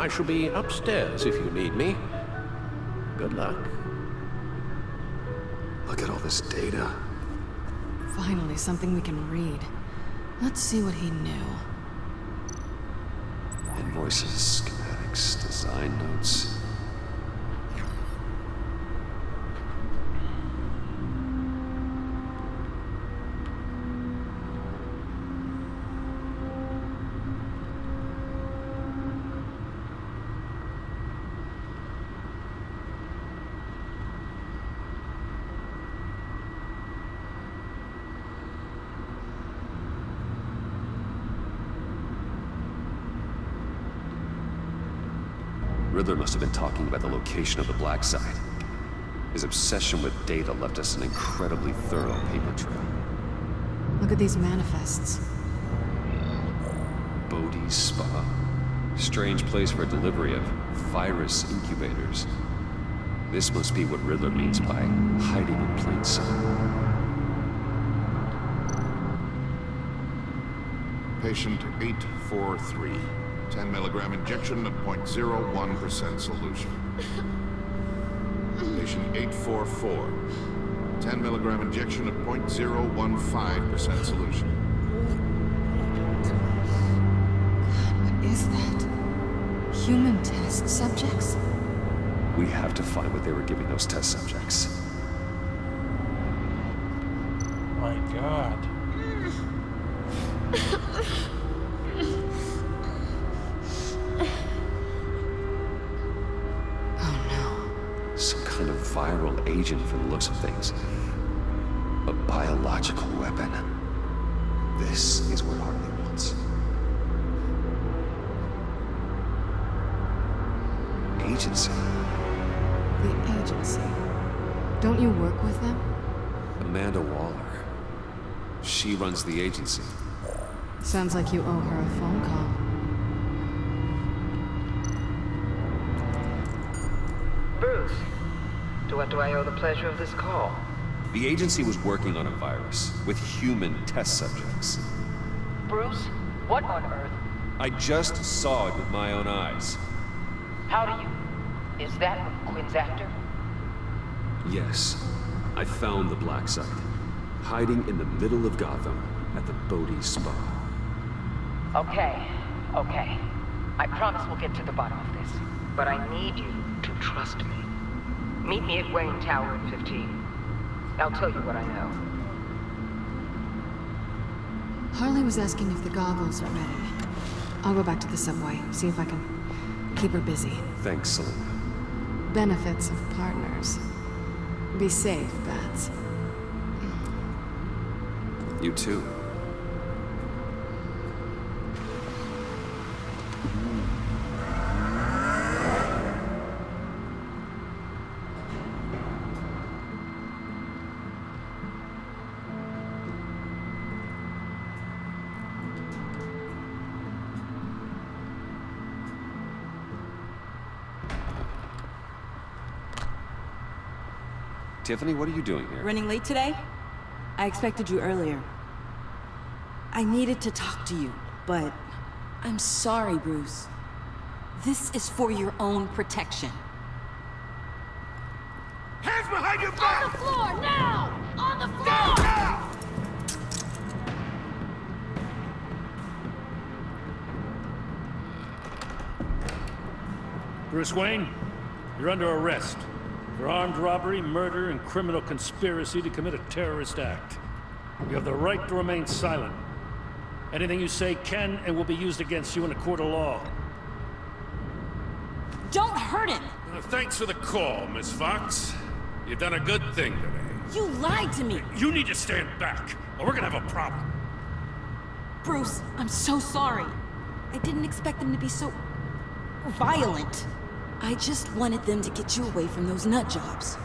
I shall be upstairs if you need me. Good luck. Look at all this data. Finally, something we can read. Let's see what he knew. Invoices, schematics, design notes. Riddler must have been talking about the location of the Black Site. His obsession with data left us an incredibly thorough paper trail. Look at these manifests. Bodhi's Spa. Strange place for delivery of virus incubators. This must be what Riddler means by hiding in plain sight. Patient 843. 10 milligram injection at 0.01% solution. Patient 844. 10 milligram injection at 0.015% solution. What is that? Human test subjects? We have to find what they were giving those test subjects. My God. Some kind of viral agent from the looks of things. A biological weapon. This is what Harley wants. Agency. The agency. Don't you work with them? Amanda Waller. She runs the agency. Sounds like you owe her a phone call. Bruce, to what do I owe the pleasure of this call? The agency was working on a virus with human test subjects. Bruce, what on earth? I just saw it with my own eyes. How do you? Is that what Quinn's after? Yes, I found the Black Site, hiding in the middle of Gotham at the Bodhi Spa. Okay. I promise we'll get to the bottom of this. But I need you to trust me. Meet me at Wayne Tower at 15. I'll tell you what I know. Harley was asking if the goggles are ready. I'll go back to the subway, see if I can keep her busy. Thanks, Selena. Benefits of partners. Be safe, Bats. You too. Tiffany, what are you doing here? Running late today? I expected you earlier. I needed to talk to you, but I'm sorry, Bruce. This is for your own protection. Hands behind your back! On the floor, now! On the floor! Now! Bruce Wayne, you're under arrest for armed robbery, murder, and criminal conspiracy to commit a terrorist act. You have the right to remain silent. Anything you say can and will be used against you in a court of law. Don't hurt him! Thanks for the call, Miss Fox. You've done a good thing today. You lied to me! You need to stand back, or we're gonna have a problem. Bruce, I'm so sorry. I didn't expect them to be so violent. I just wanted them to get you away from those nut jobs.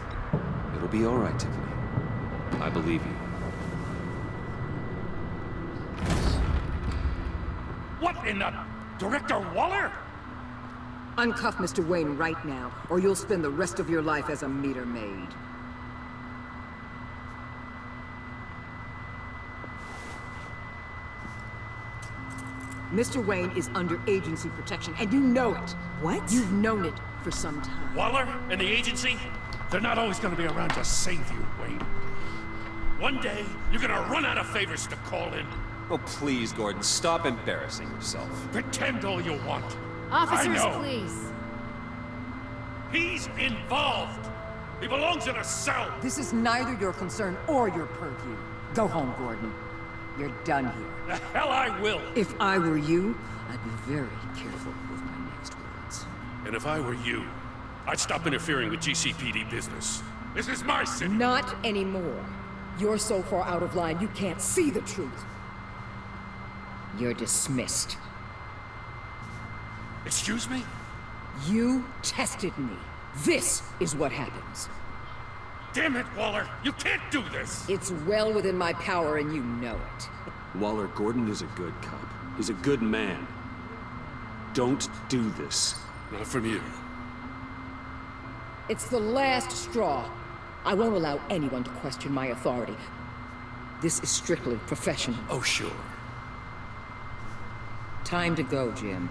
It'll be all right, Tiffany. I believe you. What in the... Director Waller? Uncuff Mr. Wayne right now, or you'll spend the rest of your life as a meter maid. Mr. Wayne is under agency protection, and you know it. What? You've known it for some time. Waller and the agency, they're not always gonna be around to save you, Wayne. One day, you're gonna run out of favors to call in. Oh, please, Gordon, stop embarrassing yourself. Pretend all you want. Officers, I know. please. He's involved. He belongs in a cell. This is neither your concern or your purview. Go home, Gordon. You're done here. The hell I will. If I were you, I'd be very careful with my next words. And if I were you, I'd stop interfering with GCPD business. This is my city. Not anymore. You're so far out of line, you can't see the truth. You're dismissed. Excuse me? You tested me. This is what happens. Damn it, Waller! You can't do this! It's well within my power, and you know it. Waller, Gordon is a good cop. He's a good man. Don't do this. Not from you. It's the last straw. I won't allow anyone to question my authority. This is strictly professional. Oh, sure. Time to go, Jim.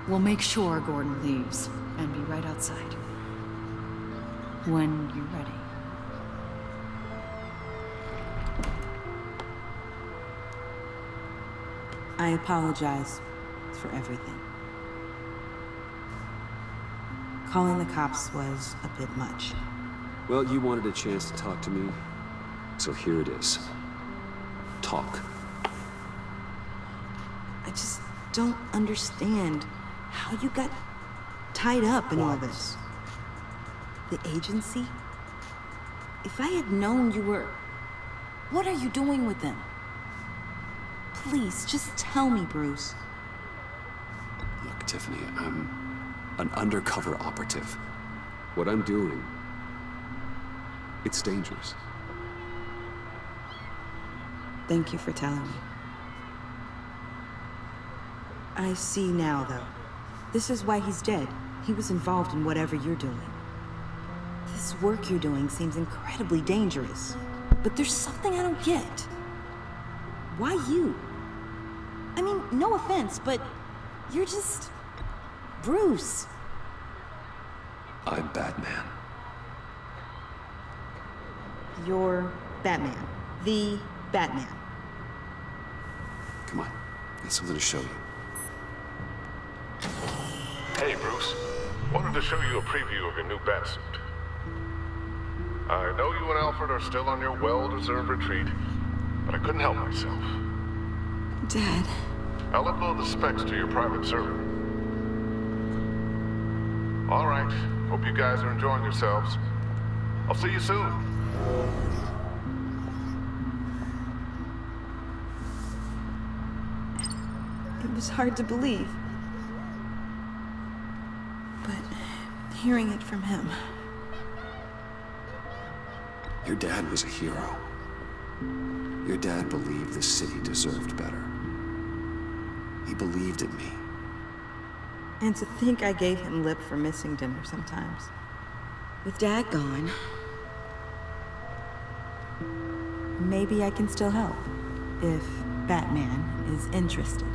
We'll make sure Gordon leaves and be right outside. When you're ready. I apologize for everything. Calling the cops was a bit much. Well, you wanted a chance to talk to me, so here it is. Talk. I just don't understand how you got tied up in all this. The agency? If I had known you were... What are you doing with them? Please, just tell me, Bruce. Look, Tiffany, I'm an undercover operative. What I'm doing, it's dangerous. Thank you for telling me. I see now, though. This is why he's dead. He was involved in whatever you're doing. This work you're doing seems incredibly dangerous. But there's something I don't get. Why you? I mean, no offense, but you're just... Bruce. I'm Batman. You're Batman. The Batman. Come on, got something to show you. Hey, Bruce. Wanted to show you a preview of your new Batsuit. I know you and Alfred are still on your well-deserved retreat, but I couldn't help myself. Dad. I'll upload the specs to your private server. All right. Hope you guys are enjoying yourselves. I'll see you soon. It was hard to believe. But hearing it from him... Your dad was a hero. Your dad believed the city deserved better. He believed in me. And to think I gave him lip for missing dinner sometimes. With Dad gone... Maybe I can still help. If Batman is interested.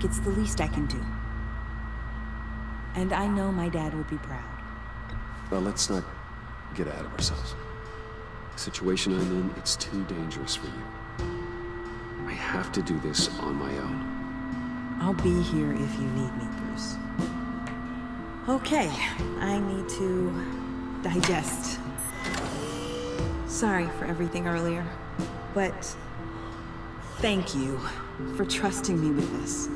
It's the least I can do. And I know my dad would be proud. Well, let's not get ahead of ourselves. The situation I'm in, it's too dangerous for you. I have to do this on my own. I'll be here if you need me, Bruce. Okay, I need to digest. Sorry for everything earlier, but thank you for trusting me with this.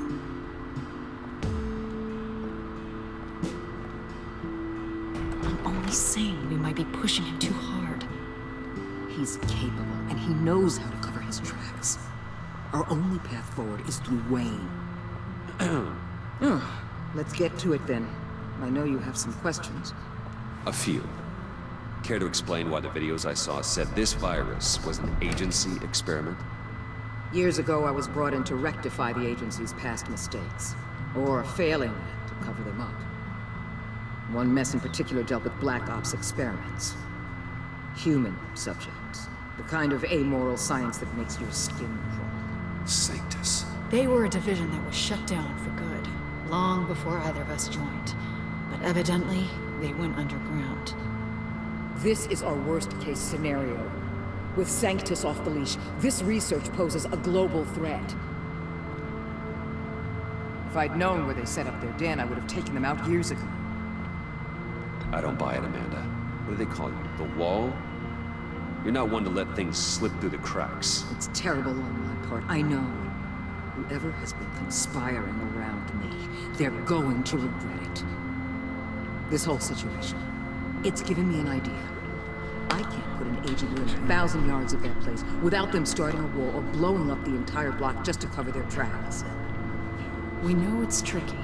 I'm only saying we might be pushing him too hard. He's capable, and he knows how to cover his tracks. Our only path forward is through Wayne. Let's get to it then. I know you have some questions. A few. Care to explain why the videos I saw said this virus was an agency experiment? Years ago, I was brought in to rectify the agency's past mistakes. Or failing to cover them up. One mess in particular dealt with Black Ops experiments. Human subjects. The kind of amoral science that makes your skin crawl. Sanctus. They were a division that was shut down for good, long before either of us joined. But evidently, they went underground. This is our worst-case scenario. With Sanctus off the leash, this research poses a global threat. If I'd known where they set up their den, I would have taken them out years ago. I don't buy it, Amanda. What do they call you? The Wall? You're not one to let things slip through the cracks. It's terrible on my part, I know. Whoever has been conspiring around me, they're going to regret it. This whole situation, it's given me an idea. I can't put an agent within 1,000 yards of that place without them starting a war or blowing up the entire block just to cover their tracks. We know it's tricky,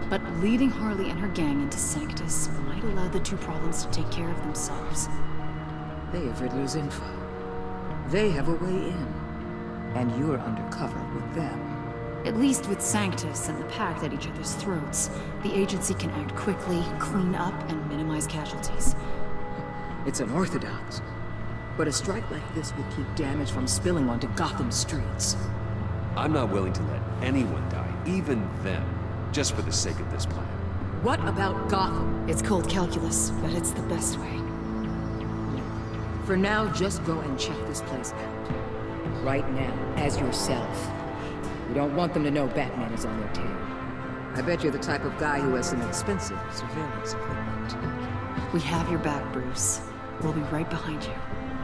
but leading Harley and her gang into Sanctus might allow the two problems to take care of themselves. They have Riddler's info. They have a way in. And you're undercover with them. At least with Sanctus and the Pact at each other's throats, the agency can act quickly, clean up, and minimize casualties. It's unorthodox. But a strike like this will keep damage from spilling onto Gotham streets. I'm not willing to let anyone die, even them, just for the sake of this plan. What about Gotham? It's cold calculus, but it's the best way. For now, just go and check this place out. Right now, as yourself. We don't want them to know Batman is on their tail. I bet you're the type of guy who has some expensive surveillance equipment. We have your back, Bruce. We'll be right behind you.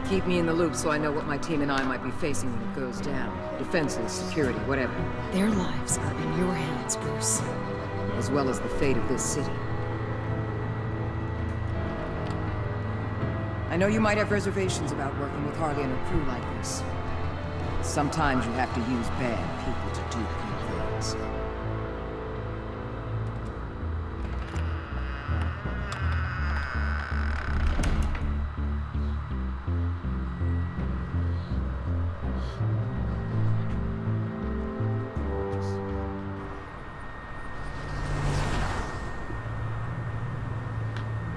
Keep me in the loop so I know what my team and I might be facing when it goes down. Defenses, security, whatever. Their lives are in your hands, Bruce. As well as the fate of this city. I know you might have reservations about working with Harley and a crew like this. Sometimes you have to use bad people to do good things.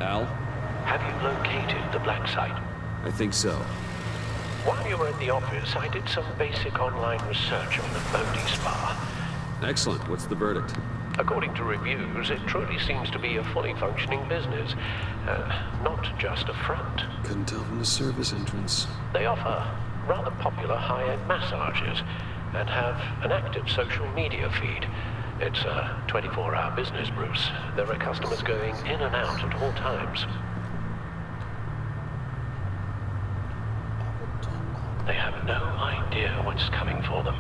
Al? Have you located the black site? I think so. While you were at the office, I did some basic online research on the Bodhi Spa. Excellent. What's the verdict? According to reviews, it truly seems to be a fully functioning business, not just a front. Couldn't tell from the service entrance. They offer rather popular high-end massages and have an active social media feed. It's a 24-hour business, Bruce. There are customers going in and out at all times. They have no idea what's coming for them.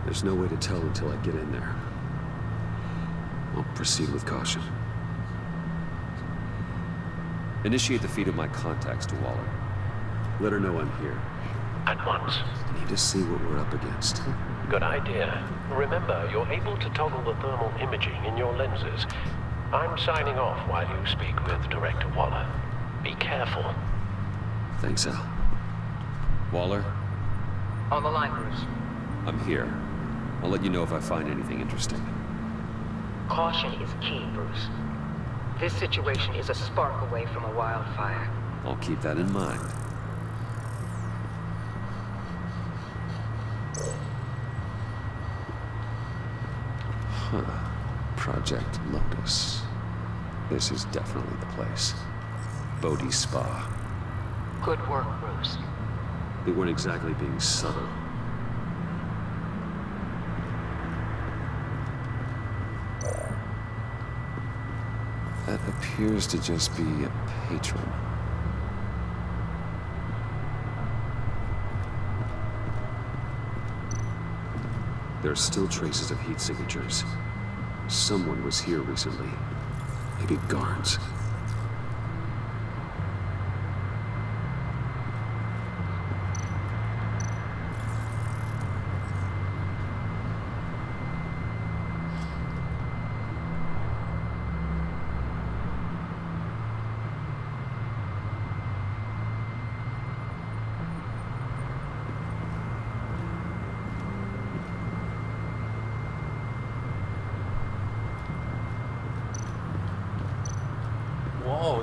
There's no way to tell until I get in there. I'll proceed with caution. Initiate the feed of my contacts to Waller. Let her know I'm here. At once. Need to see what we're up against. Good idea. Remember, you're able to toggle the thermal imaging in your lenses. I'm signing off while you speak with Director Waller. Be careful. Thanks, Al. Waller? On the line, Bruce. I'm here. I'll let you know if I find anything interesting. Caution is key, Bruce. This situation is a spark away from a wildfire. I'll keep that in mind. Huh. Project Lotus. This is definitely the place. Bodhi Spa. Good work, Bruce. They weren't exactly being subtle. That appears to just be a patron. There are still traces of heat signatures. Someone was here recently. Maybe guards.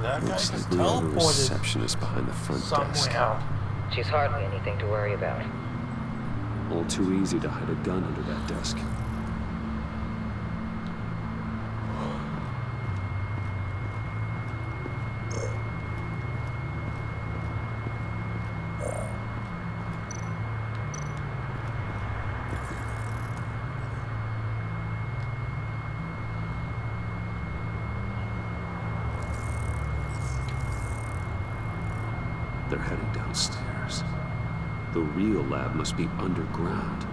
that guy Looks just like we are the teleported receptionist behind the front desk. somewhere. She's hardly anything to worry about. All too easy to hide a gun under that desk. They're heading downstairs. The real lab must be underground.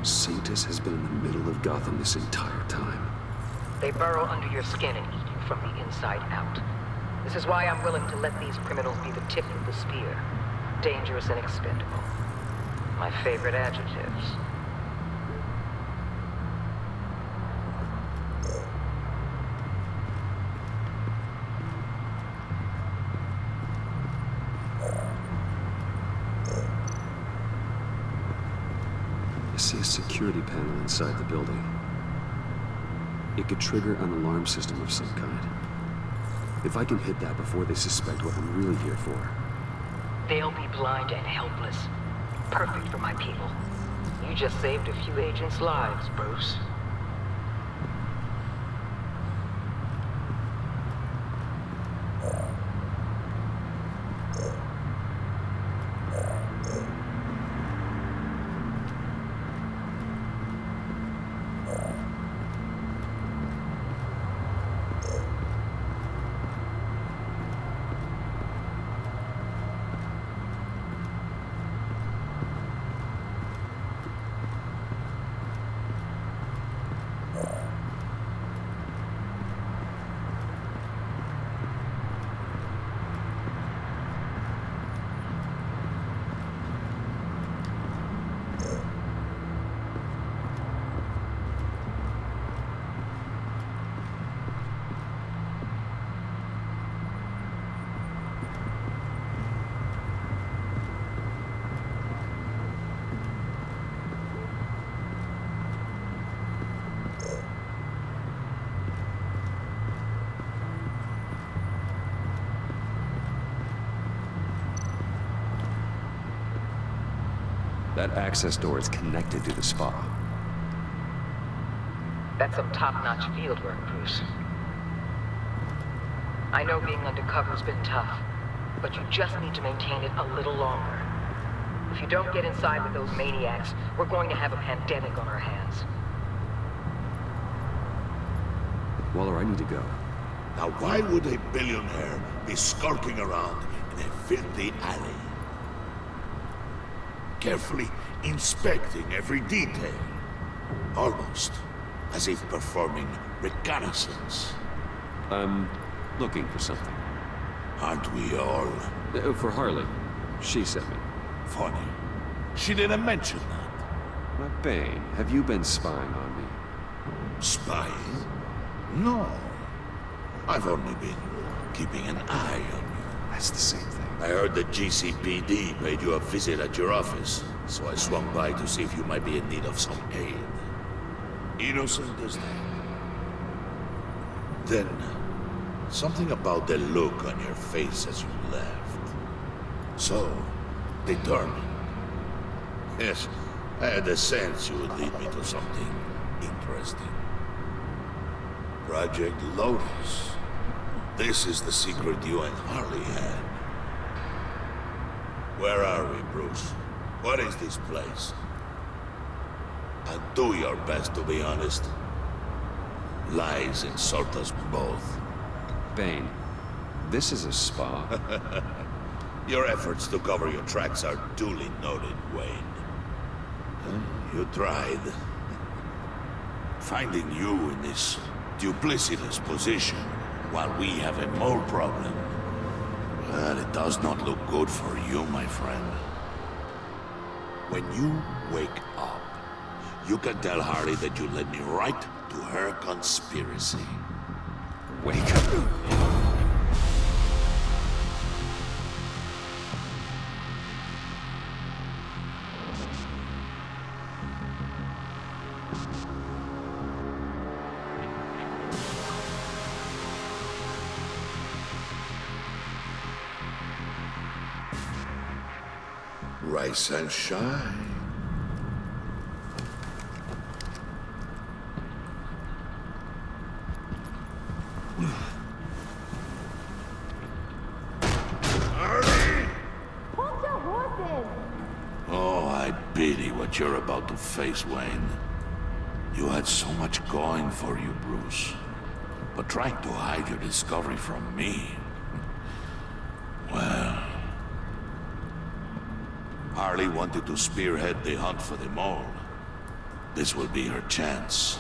Sanctus has been in the middle of Gotham this entire time. They burrow under your skin and eat you from the inside out. This is why I'm willing to let these criminals be the tip of the spear. Dangerous and expendable. My favorite adjectives. I see a security panel inside the building. It could trigger an alarm system of some kind. If I can hit that before they suspect what I'm really here for. They'll be blind and helpless. Perfect for my people. You just saved a few agents' lives, Bruce. That access door is connected to the spa. That's some top-notch fieldwork, Bruce. I know being undercover's been tough, but you just need to maintain it a little longer. If you don't get inside with those maniacs, we're going to have a pandemic on our hands. Waller, I need to go. Now why would a billionaire be skulking around in a filthy alley? Carefully inspecting every detail. Almost as if performing reconnaissance. I'm looking for something. Aren't we all? For Harley. She sent me. Funny. She didn't mention that. But Bane, have you been spying on me? Spying? No. I've only been keeping an eye on you. That's the same thing. I heard the GCPD paid you a visit at your office, so I swung by to see if you might be in need of some aid. Innocent as that. Then, something about the look on your face as you left. So, determined. Yes, I had a sense you would lead me to something interesting. Project Lotus. This is the secret you and Harley had. Where are we, Bruce? What is this place? And do your best to be honest. Lies insult us both. Bane, this is a spa. Your efforts to cover your tracks are duly noted, Wayne. You tried. Finding you in this duplicitous position while we have a mole problem. Well, it does not look good for you, my friend. When you wake up, you can tell Harley that you led me right to her conspiracy. Wake up. rise and shine. Oh, I pity what you're about to face, Wayne. You had so much going for you, Bruce. But trying to hide your discovery from me... Well... Harley wanted to spearhead the hunt for the mole. This will be her chance.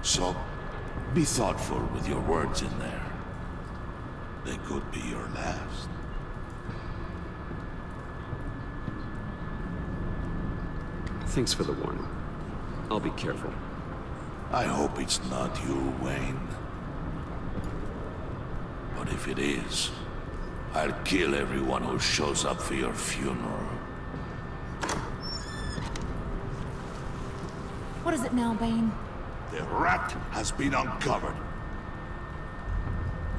So, be thoughtful with your words in there. They could be your last. Thanks for the warning. I'll be careful. I hope it's not you, Wayne. But if it is, I'll kill everyone who shows up for your funeral. What is it now, Bane? The rat has been uncovered.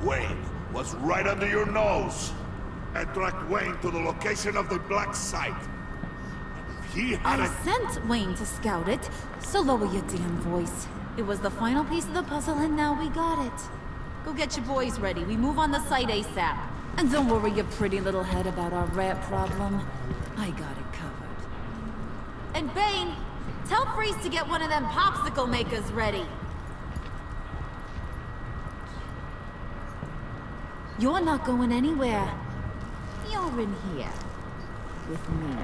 Wayne was right under your nose. I tracked Wayne to the location of the black site. He had I sent Wayne to scout it, so lower your damn voice. It was the final piece of the puzzle and now we got it. Go get your boys ready. We move on the site ASAP. And don't worry your pretty little head about our rat problem. I got it covered. And Bane, tell Freeze to get one of them popsicle makers ready. You're not going anywhere. You're in here. With me.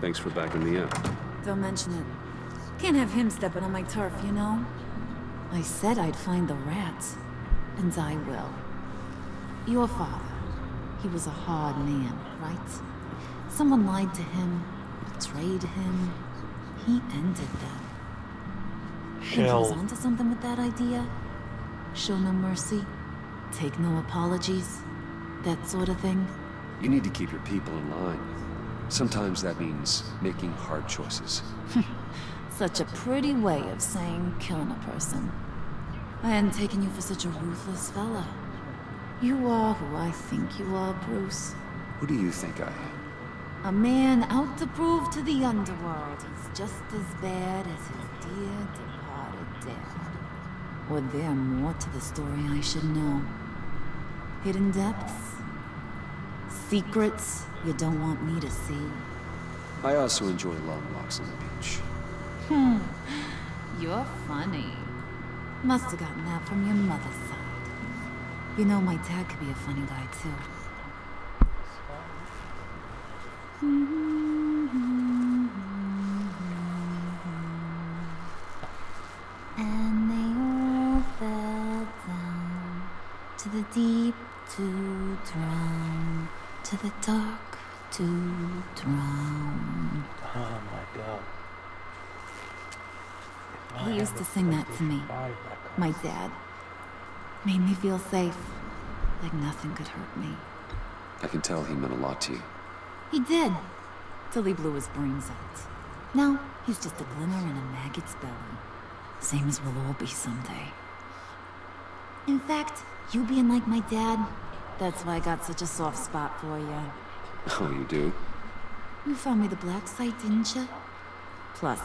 Thanks for backing me up. Don't mention it. Can't have him stepping on my turf, you know? I said I'd find the rats. And I will. Your father. He was a hard man, right? Someone lied to him, betrayed him. He ended them. Think he was onto something with that idea? Show no mercy, take no apologies, that sort of thing? You need to keep your people in line. Sometimes that means making hard choices. Such a pretty way of saying killing a person. I hadn't taken you for such a ruthless fella. You are who I think you are, Bruce. Who do you think I am? A man out to prove to the underworld he's just as bad as his dear departed dad. Or there more to the story I should know? Hidden depths? Secrets you don't want me to see? I also enjoy long walks on the beach. You're funny. Must have gotten that from your mother's side. You know, my dad could be a funny guy, too. And they all fell down to the deep to drown, to the dark to drown. Oh my god. He used to sing that to me. My dad. Made me feel safe. Like nothing could hurt me. I can tell he meant a lot to you. He did. Till he blew his brains out. Now, he's just a glimmer in a maggot's belly. Same as we'll all be someday. In fact, you being like my dad, that's why I got such a soft spot for you. Oh, you do? You found me the black site, didn't you? Plus,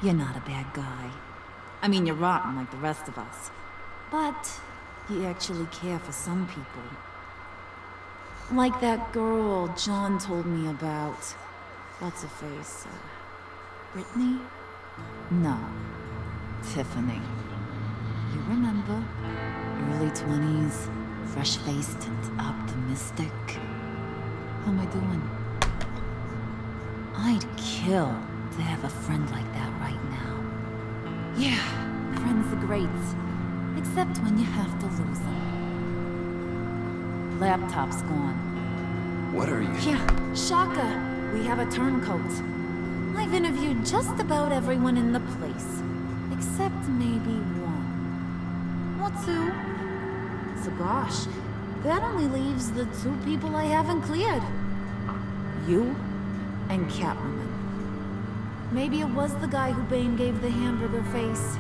you're not a bad guy. I mean, you're rotten like the rest of us. But you actually care for some people. Like that girl John told me about. What's her face? Brittany? No. Tiffany. You remember? Early 20s, fresh-faced and optimistic. How am I doing? I'd kill to have a friend like that right now. Yeah, friends are great. Except when you have to lose them. Laptop's gone. What are you? Yeah, shocker. We have a turncoat. I've interviewed just about everyone in the place. Except maybe one. Or two. So gosh, That only leaves the two people I haven't cleared. You and Catwoman. Maybe it was the guy who Bane gave the hamburger face.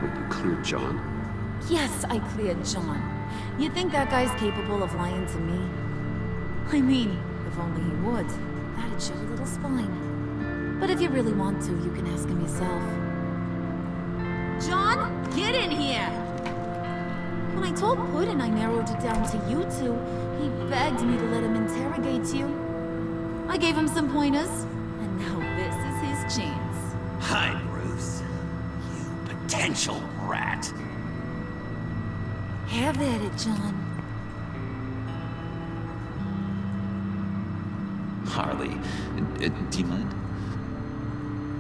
Wait, you cleared John? Yes, I cleared John. You think that guy's capable of lying to me? I mean, if only he would. That'd show a little spine. But if you really want to, you can ask him yourself. John, get in here! When I told Puddin' I narrowed it down to you two, he begged me to let him interrogate you. I gave him some pointers, and now this is his chance. Hi, Bruce. You potential rat. Have at it, John. Harley, do you mind?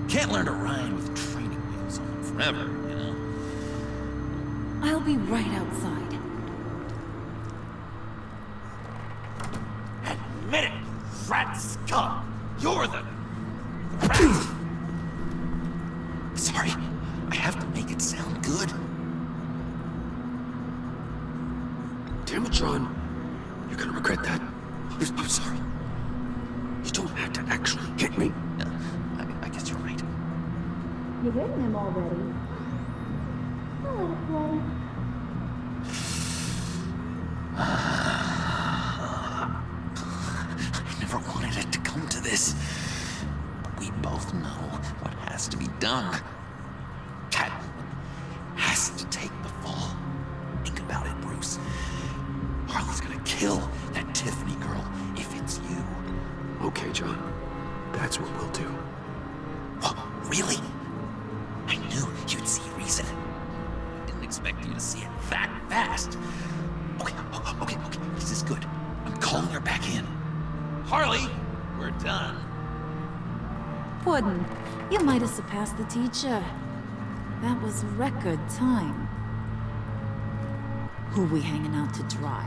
Can't learn to ride with training wheels on forever, you know? I'll be right outside. Admit it, rat scum! You're the... Sorry, I have to make it sound good. Damn it, John. You're gonna regret that. I'm sorry. You don't have to actually hit me. I guess you're right. You're hitting him already. I'll let it play. I never wanted it to come to this. But we both know what has to be done. Cat has to take the fall. Think about it, Bruce. Harley's gonna kill that Tiffany girl if it's you. Okay, John. That's what we'll do. What? Really? I knew you'd see reason. Didn't expect you to see it that fast. Okay. This is good. I'm calling her back in. Harley, we're done. Puddin', you might have surpassed the teacher. That was record time. Who we hanging out to dry?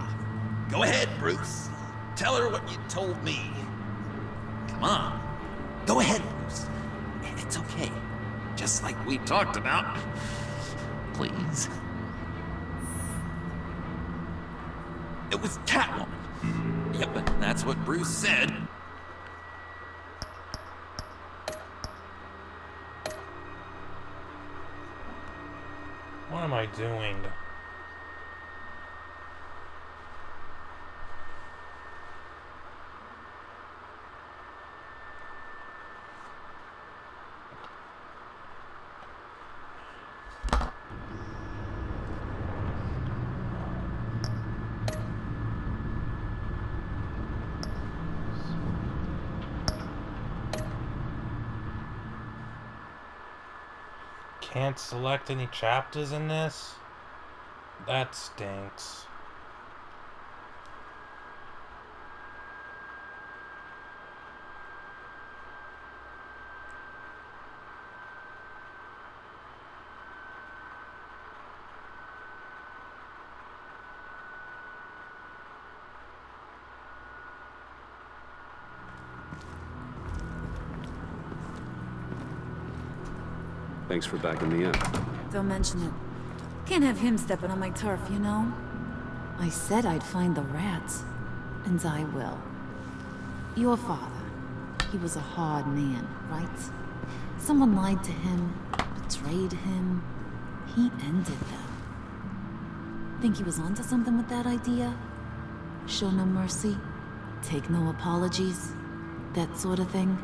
Go ahead, Bruce. Tell her what you told me. Come on. Go ahead, Bruce. It's okay. Just like we talked about. Please. It was Catwoman. Yep, and that's what Bruce said. What am I doing? Can't select any chapters in this? That stinks. Thanks for backing me up. Don't mention it. Can't have him stepping on my turf, you know? I said I'd find the rats. And I will. Your father. He was a hard man, right? Someone lied to him, betrayed him. He ended them. Think he was onto something with that idea? Show no mercy? Take no apologies? That sort of thing?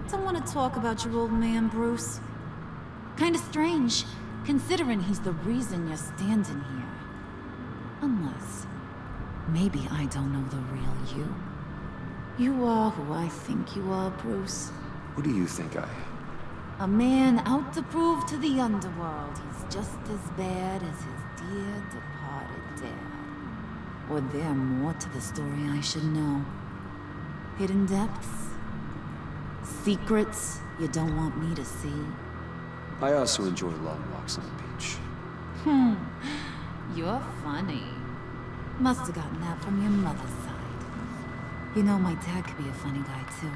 Don't want to talk about your old man, Bruce. Kinda strange, considering he's the reason you're standing here. Unless, maybe I don't know the real you. You are who I think you are, Bruce. Who do you think I am? A man out to prove to the underworld he's just as bad as his dear departed dad. Or there more to the story I should know. Hidden depths? Secrets you don't want me to see? I also enjoy long walks on the beach. You're funny. Must have gotten that from your mother's side. You know, my dad could be a funny guy, too.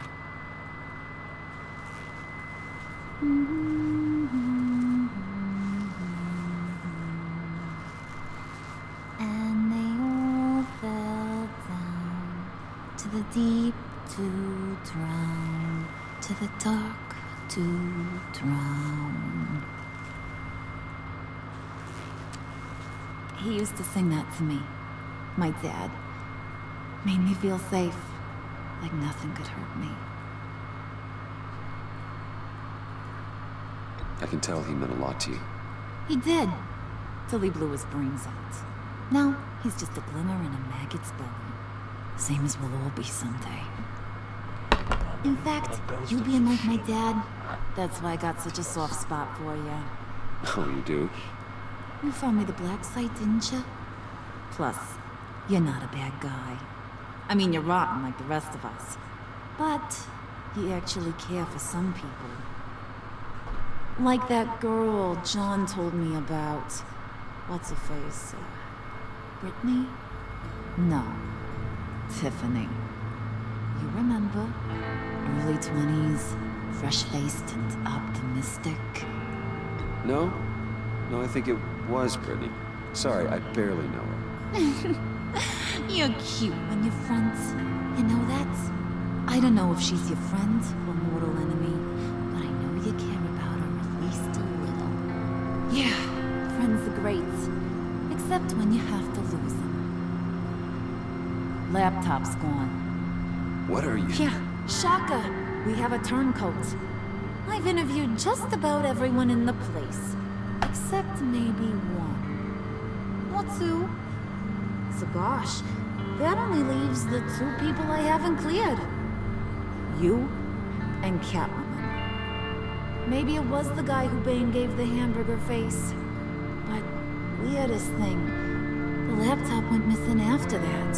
the deep to drown, to the dark to drown. He used to sing that to me. My dad. Made me feel safe. Like nothing could hurt me. I can tell he meant a lot to you. He did. Till he blew his brains out. Now, he's just a glimmer in a maggot's belly. Same as we'll all be someday. In fact, you being like my dad, that's why I got such a soft spot for you. Oh, you do? You found me the black site, didn't you? Plus, you're not a bad guy. I mean, you're rotten like the rest of us. But you actually care for some people. Like that girl John told me about. What's her face? Brittany? No. Tiffany. You remember? Early 20s, fresh-faced and optimistic. No? No, I think it was Brittany. Sorry, I barely know her. You're cute when you're friends. You know that? I don't know if she's your friend or mortal enemy, but I know you care about her at least a little. Yeah, friends are great. Except when you have to lose them. Laptop's gone. What are you? Yeah, shocker. We have a turncoat. I've interviewed just about everyone in the place. Except maybe one. Or two. So gosh, that only leaves the two people I haven't cleared. You and Catwoman. Maybe it was the guy who Bane gave the hamburger face. But weirdest thing, the laptop went missing after that.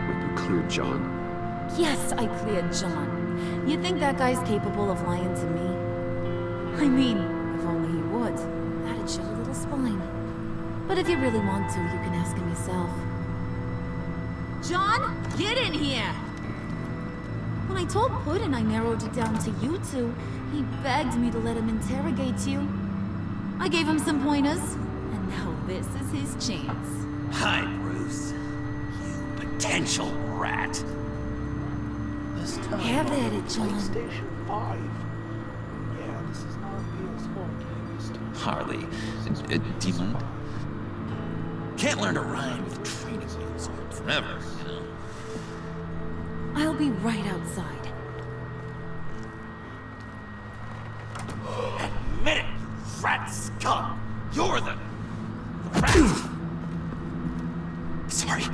Wait, you cleared John? Yes, I cleared John. You think that guy's capable of lying to me? I mean, if only he would. That'd show a little spine. But if you really want to, you can ask him yourself. John, get in here! When I told Puddin' I narrowed it down to you two, he begged me to let him interrogate you. I gave him some pointers, and now this is his chance. Hi, Bruce. You potential rat. This time Have at it, John. PlayStation 5. Yeah, this is not a PS4 game this time. Harley, do you mind? Can't learn to ride with training wheels on forever, you know? I'll be right outside. Admit it, you rat scum! You're the rat! Sorry,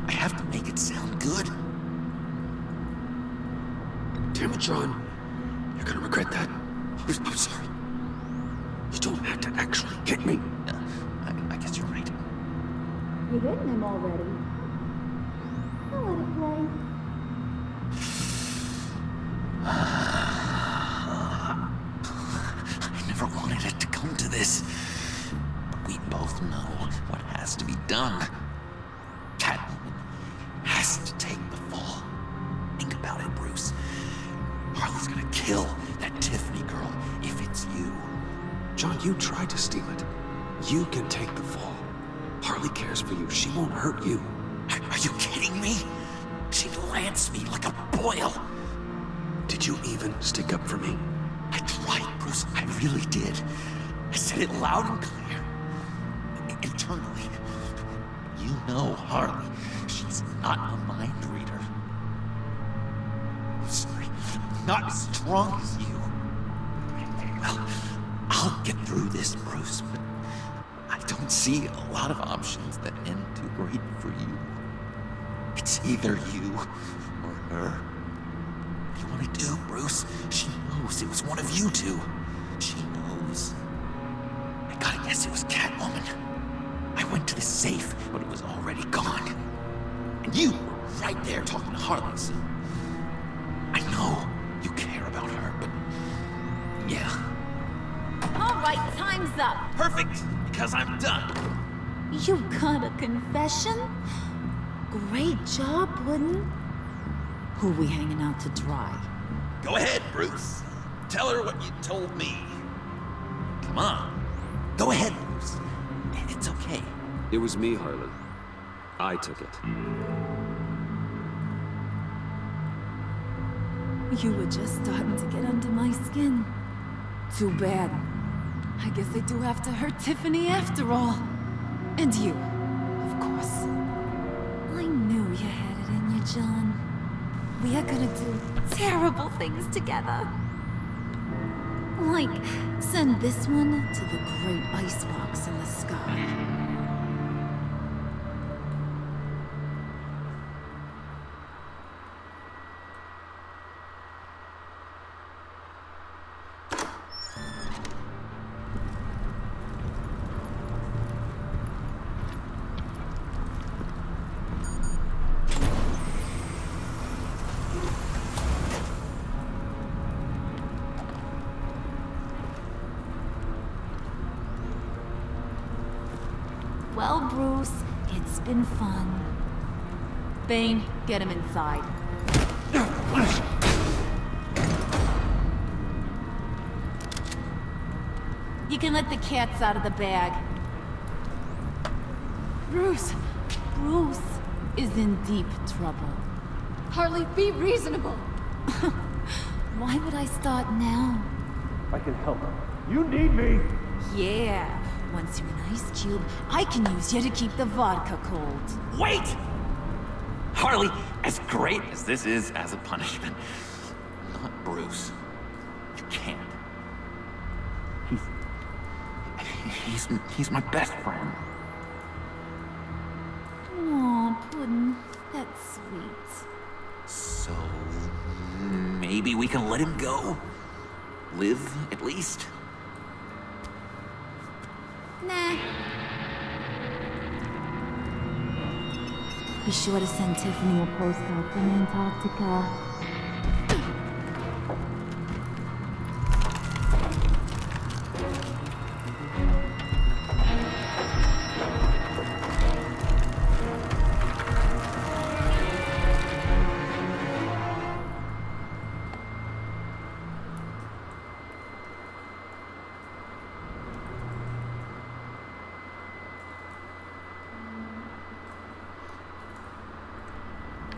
I have to make it sound good. Damn it, John. You're gonna regret that. I'm sorry. You don't have to actually hit me. I guess you're right. You're hitting him already. I'll let it play. I never wanted it to come to this. But we both know what has to be done. Catwoman has to take the fall. Think about it, Bruce. Harley's gonna kill that Tiffany girl if it's you. John, you tried to steal it. You can take the fall. Harley cares for you. She won't hurt you. Are you kidding me? She lanced me like a boil. Did you even stick up for me? I tried, Bruce. I really did. I said it loud and clear. Internally. You know Harley. She's not a mind reader. I'm sorry. I'm not as strong as you. Well, I'll get through this, Bruce, but I don't see a lot of options that end too great for you. It's either you or her. What do you want to do, Bruce? She knows it was one of you two. She knows. I gotta guess it was Catwoman. I went to the safe, but it was already gone. And you were right there talking to Harley, so I know you care about her, but yeah. All right, time's up. Perfect, because I'm done. You got a confession? Great job, Puddin'. Who we hanging out to dry? Go ahead, Bruce. Tell her what you told me. Come on. Go ahead, Bruce. It's okay. It was me, Harley. I took it. You were just starting to get under my skin. Too bad. I guess I do have to hurt Tiffany after all. And you, of course. I knew you had it in you, John. We are gonna do terrible things together. Like, send this one to the great icebox in the sky. Well, Bruce, it's been fun. Bane, get him inside. You can let the cats out of the bag. Bruce is in deep trouble. Harley, be reasonable. Why would I start now? I can help. You need me. Yeah. Once you're an ice cube, I can use you to keep the vodka cold. Wait! Harley, as great as this is as a punishment, not Bruce. You can't. He's my best friend. Aw, Puddin', that's sweet. So maybe we can let him go? Live, at least? Nah. Be sure to send Tiffany a postcard from Antarctica.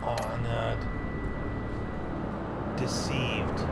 Honored. Deceived.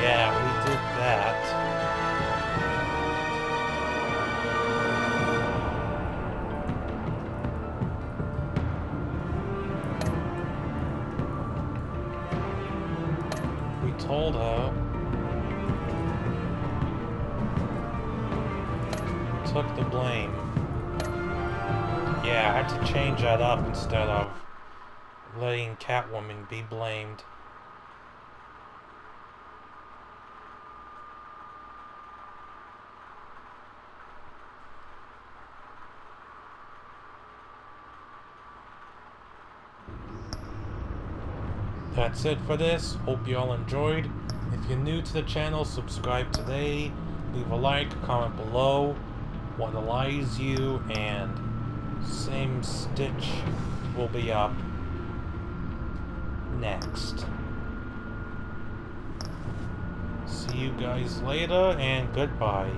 Yeah, we did that. We told her. Took the blame. Yeah, I had to change that up instead of letting Catwoman be blamed. That's it for this. Hope you all enjoyed. If you're new to the channel, subscribe today. Leave a like, comment below what lies you, and same Stitch will be up next. See you guys later, and goodbye.